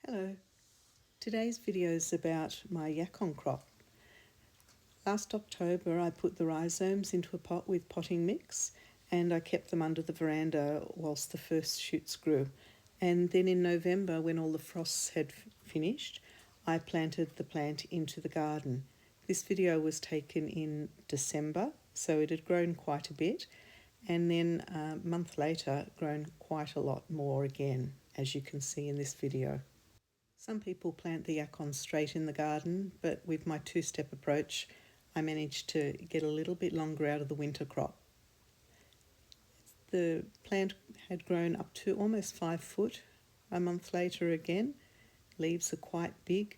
Hello, today's video is about my yacon crop. Last October I put the rhizomes into a pot with potting mix and I kept them under the veranda whilst the first shoots grew. And then in November, when all the frosts had finished, I planted the plant into the garden. This video was taken in December, so it had grown quite a bit, and then a month later grown quite a lot more again, as you can see in this video. Some people plant the yacons straight in the garden, but with my two-step approach, I managed to get a little bit longer out of the winter crop. The plant had grown up to almost 5 foot a month later again. Leaves are quite big.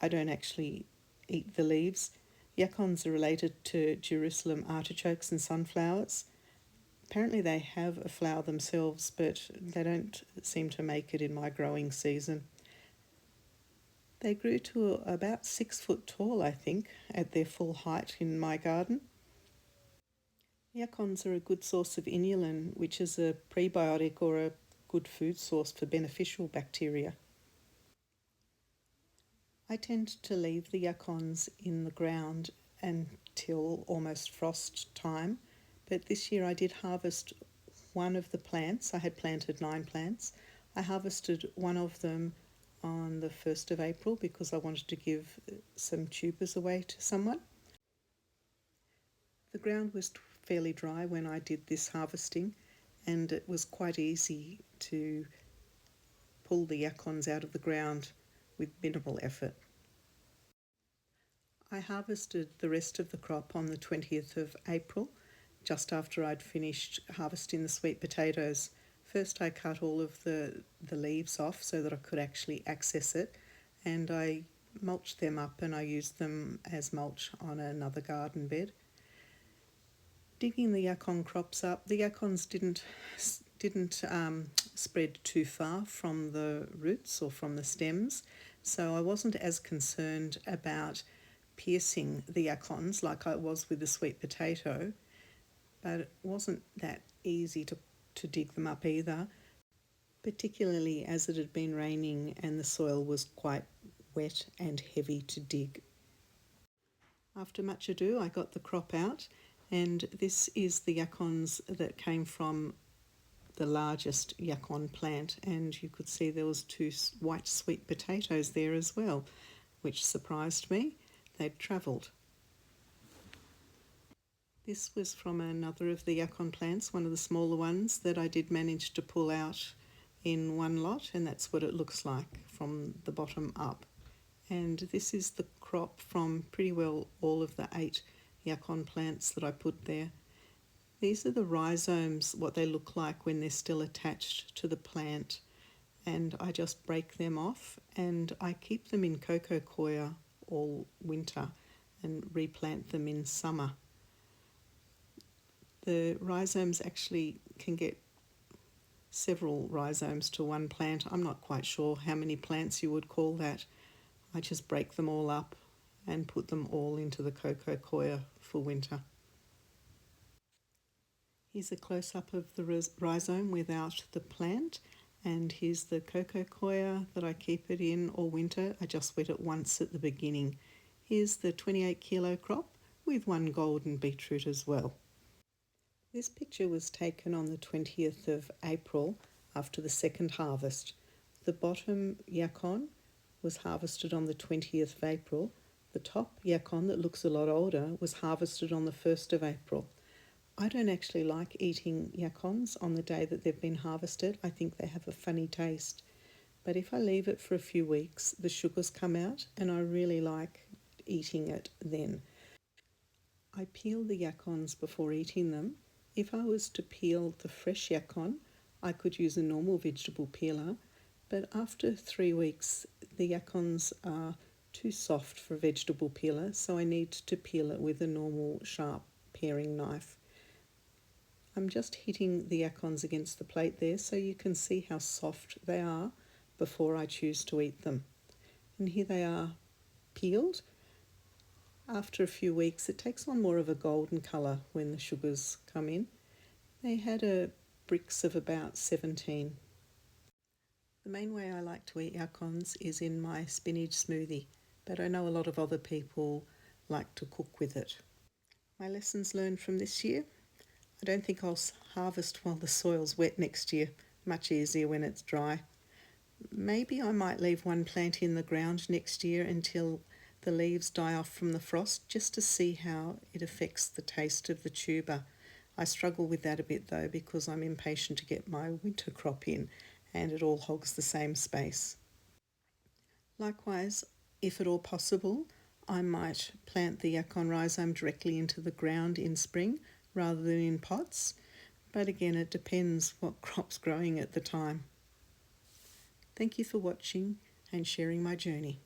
I don't actually eat the leaves. Yacons are related to Jerusalem artichokes and sunflowers. Apparently they have a flower themselves, but they don't seem to make it in my growing season. They grew to about 6 foot tall, I think, at their full height in my garden. Yacons are a good source of inulin, which is a prebiotic or a good food source for beneficial bacteria. I tend to leave the yacons in the ground until almost frost time, but this year I did harvest one of the plants. I had planted 9 plants. I harvested one of them on the 1st of April because I wanted to give some tubers away to someone. The ground was fairly dry when I did this harvesting, and it was quite easy to pull the yacons out of the ground with minimal effort. I harvested the rest of the crop on the 20th of April, just after I'd finished harvesting the sweet potatoes. First I cut all of the leaves off so that I could actually access it, and I mulched them up and I used them as mulch on another garden bed. Digging the yacon crops up, the yacons didn't spread too far from the roots or from the stems, so I wasn't as concerned about piercing the yacons like I was with the sweet potato, but it wasn't that easy to dig them up either, particularly as it had been raining and the soil was quite wet and heavy to dig. After much ado, I got the crop out, and this is the yacons that came from the largest yacon plant, and you could see there was 2 white sweet potatoes there as well, which surprised me. They'd travelled. This was from another of the yacon plants, one of the smaller ones that I did manage to pull out in one lot, and that's what it looks like from the bottom up. And this is the crop from pretty well all of the 8 yacon plants that I put there. These are the rhizomes, what they look like when they're still attached to the plant, and I just break them off and I keep them in cocoa coir all winter and replant them in summer. The rhizomes actually can get several rhizomes to one plant. I'm not quite sure how many plants you would call that. I just break them all up and put them all into the cocoa coir for winter. Here's a close-up of the rhizome without the plant, and here's the cocoa coir that I keep it in all winter. I just wet it once at the beginning. Here's the 28 kilo crop with 1 golden beetroot as well. This picture was taken on the 20th of April after the second harvest. The bottom yacon was harvested on the 20th of April. The top yacon, that looks a lot older, was harvested on the 1st of April. I don't actually like eating yacons on the day that they've been harvested. I think they have a funny taste. But if I leave it for a few weeks, the sugars come out and I really like eating it then. I peel the yacons before eating them. If I was to peel the fresh yacon, I could use a normal vegetable peeler, but after 3 weeks, the yacons are too soft for a vegetable peeler, so I need to peel it with a normal sharp paring knife. I'm just hitting the yacons against the plate there so you can see how soft they are before I choose to eat them. And here they are peeled. After a few weeks, it takes on more of a golden colour when the sugars come in. They had a Brix of about 17. The main way I like to eat yacons is in my spinach smoothie, but I know a lot of other people like to cook with it. My lessons learned from this year: I don't think I'll harvest while the soil's wet next year, much easier when it's dry. Maybe I might leave one plant in the ground next year until the leaves die off from the frost, just to see how it affects the taste of the tuber. I struggle with that a bit though, because I'm impatient to get my winter crop in and it all hogs the same space. Likewise, if at all possible, I might plant the yacon rhizome directly into the ground in spring rather than in pots, but again it depends what crop's growing at the time. Thank you for watching and sharing my journey.